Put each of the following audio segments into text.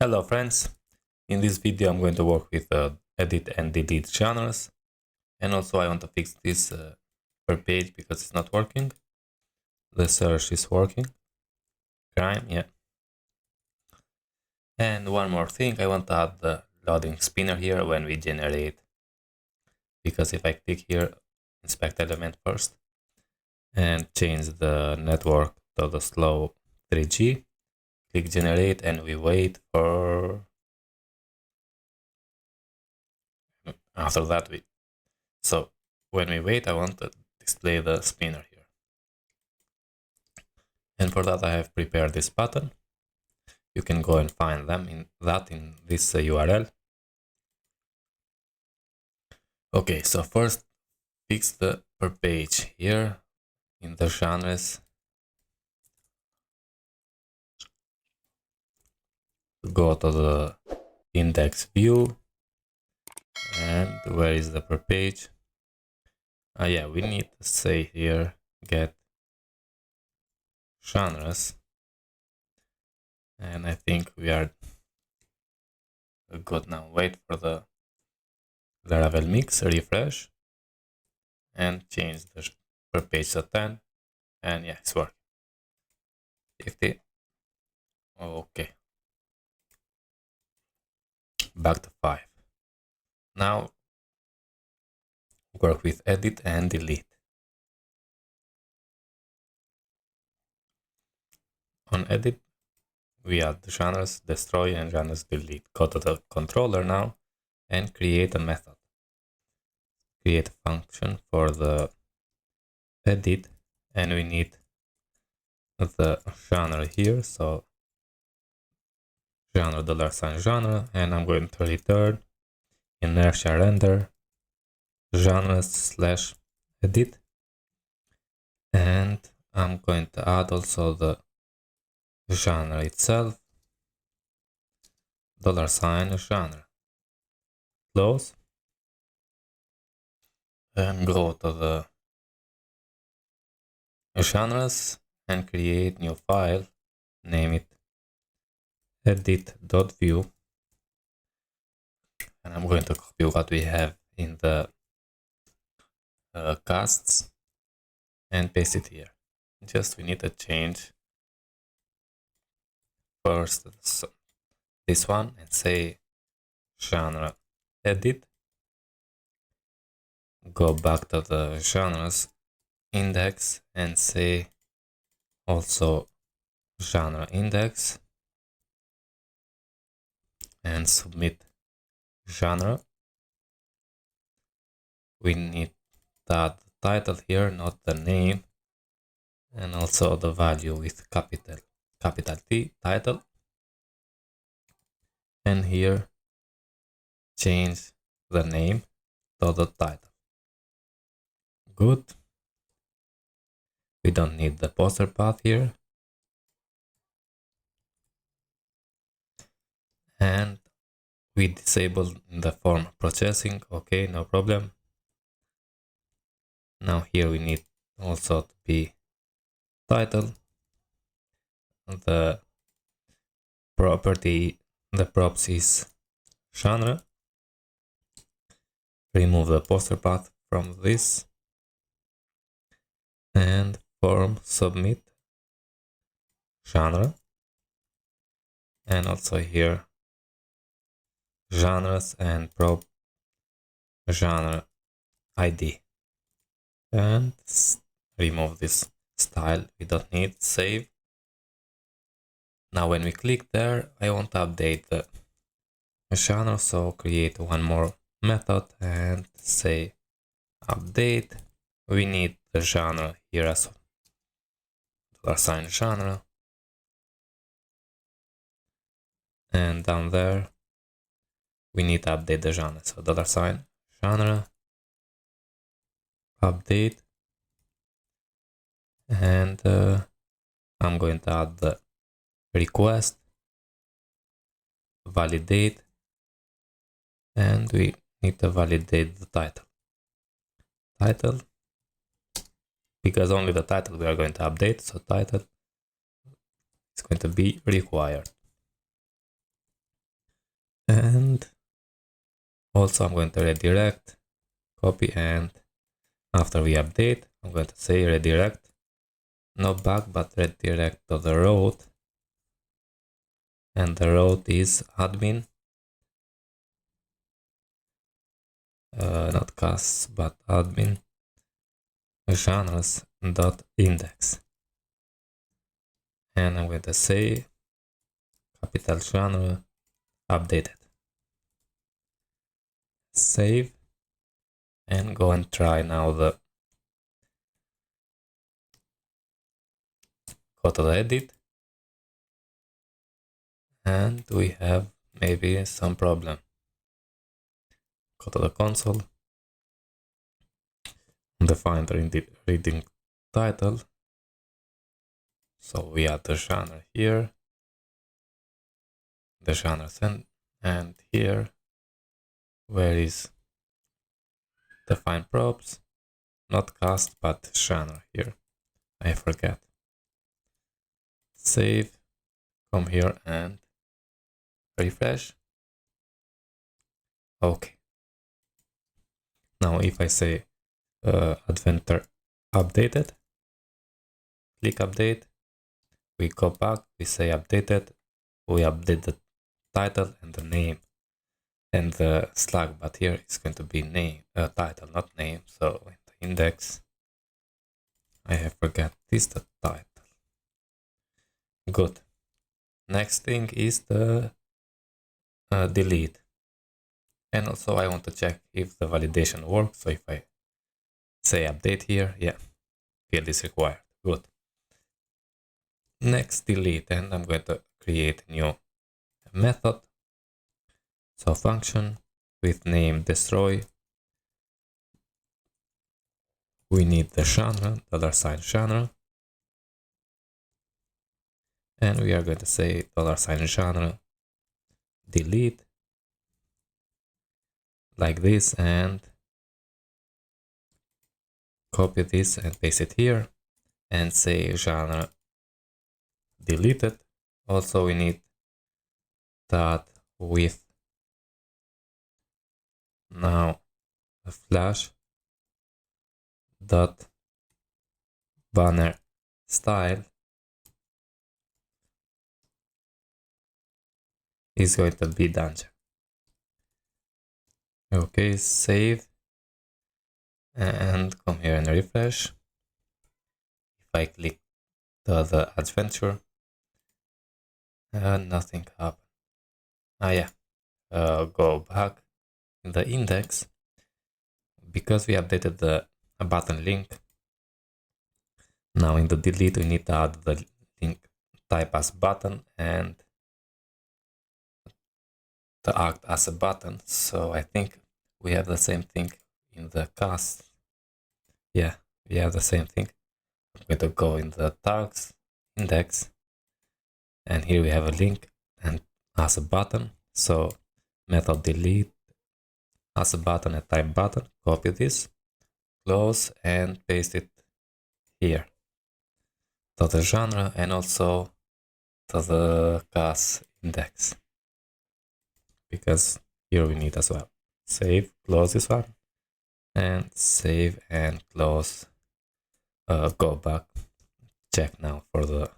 Hello friends, in this video I'm going to work with edit and delete genres, and also I want to fix this per page because it's not working. The search is working, crime, yeah. And one more thing, I want to add the loading spinner here when we generate, because if I click here, inspect element first, and change the network to the slow 3G, click generate, and we wait for, after that so when we wait, I want to display the spinner here. And for that I have prepared this button. You can go and find them in this URL. Okay, so first fix the per page here in the genres. Go to the index view, and where is the per page? Yeah, we need to say here get genres, and I think we are good now. Wait for the Laravel mix, refresh, and change the per page to 10, and yeah, it's working. 50. Okay, back to 5. Now work with edit and delete. On edit, we add the genres destroy and genres delete. Go to the controller now and create a method. Create a function for the edit, and we need the genre here. So genre $genre, and I'm going to return inertia render genres/edit, and I'm going to add also the genre itself, $genre. Close, and go to the genres and create new file, name it edit.vue, and I'm going to copy what we have in the casts and paste it here. Just we need to change first this one and say genre edit. Go back to the genres index and say also genre index, and submit genre. We need to add the title here, not the name, and also the value with capital T, title, and here change the name to the title. Good. We don't need the poster path here, and we disable the form processing. Okay, no problem. Now here we need also to be title, the property, the props is genre. Remove the poster path from this, and form submit genre, and also here genres and prop genre ID, and remove this style, we don't need. Save. Now when we click there, I want to update the genre, so create one more method and say update. We need the genre here as well, $genre, and down there we need to update the genre, so $genre update, and I'm going to add the request, validate, and we need to validate the title, because only the title we are going to update, so title is going to be required. Also, I'm going to redirect, copy, and after we update, I'm going to say redirect, not back, but redirect to the route. And the route is admin, not casts, but admin genres.index. And I'm going to say capital genre updated. Save and go and try now go to the edit, and we have maybe some problem. Go to the console, define the reading title. So we add the genre here, the genre and here, where is define props, not cast, but genre here. I forget. Save, come here and refresh. Okay. Now if I say adventure updated, click update, we go back, we say updated, we update the title and the name and the slug, but here it's going to be name, title, not name. So in the index, I have forgot this the title. Good. Next thing is the delete. And also I want to check if the validation works. So if I say update here, yeah, field is required. Good. Next, delete, and I'm going to create a new method. So function with name destroy. We need the genre, $genre. And we are going to say $genre delete like this, and copy this and paste it here and say genre deleted. Also we need that with now a flash dot banner style is going to be danger. Okay, save and come here and refresh. If I click the adventure, nothing happened. Yeah, go back in the index, because we updated the button link. Now in the delete we need to add the link type as button and to act as a button. So I think we have the same thing in the cast. Yeah, we have the same thing. I'm going to go in the tags index, and here we have a link and as a button. So method delete as a button and type button. Copy this, close, and paste it here to the genre and also to the class index, because here we need as well. Save, close this one, and save and close. Go back, check now for the,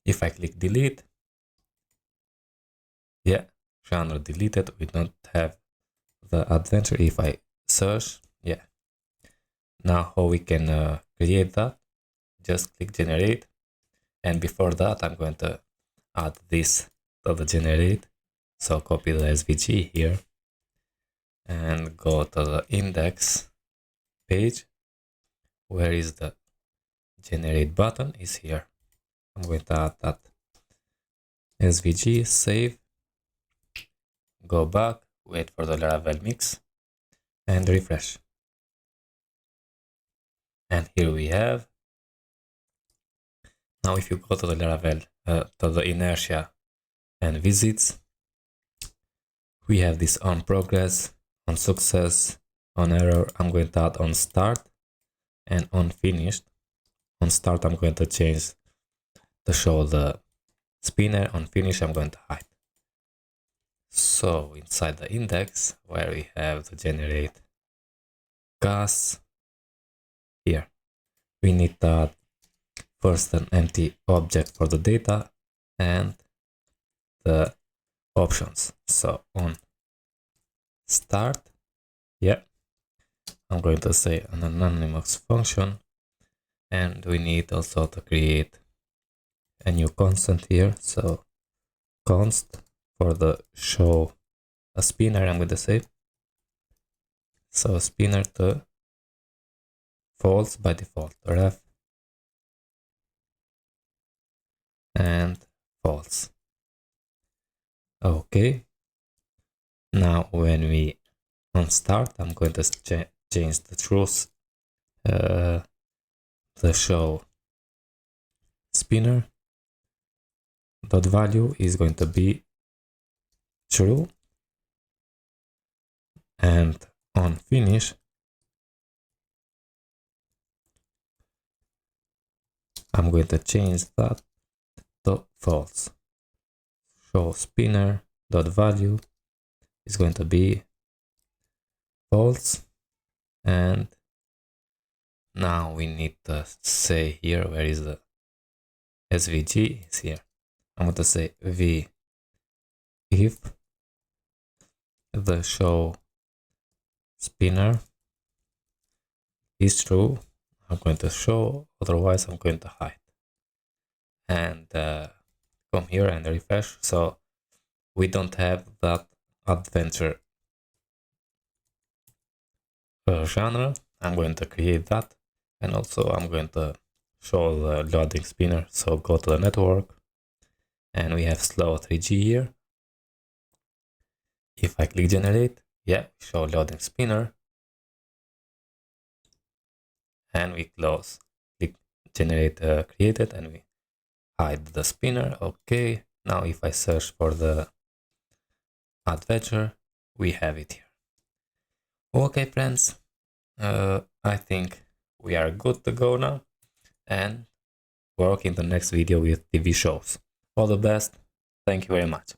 if I click delete, yeah, genre deleted, we don't have the adventure. If I search, yeah. Now how we can create that, just click generate, and before that I'm going to add this to the generate. So copy the SVG here and go to the index page. Where is the generate button? Is here. I'm going to add that SVG, save, go back, wait for the Laravel mix, and refresh. And here we have. Now if you go to the Laravel, to the inertia and visits, we have this on progress, on success, on error. I'm going to add on start and on finished. On start I'm going to change to show the spinner. On finish I'm going to hide. So inside the index where we have to generate gas, here we need to add first an empty object for the data and the options. So on start, yeah, I'm going to say an anonymous function, and we need also to create a new constant here. So const for the show a spinner, I'm going to say. So spinner to false by default, ref and false. Okay. Now when we on start, I'm going to change the truth, the show spinner dot value is going to be true, and on finish I'm going to change that to false. Show spinner dot value is going to be false, and now we need to say here where is the svg is here. I'm going to say v if the show spinner is true, I'm going to show, otherwise I'm going to hide. And come here and refresh. So we don't have that adventure genre. I'm going to create that, and also I'm going to show the loading spinner. So go to the network, and we have slow 3G here. If I click generate, yeah, show loading spinner, and we close. Click generate created, and we hide the spinner. Okay, now if I search for the adventure, we have it here. Okay, friends, I think we are good to go now and work in the next video with TV shows. All the best. Thank you very much.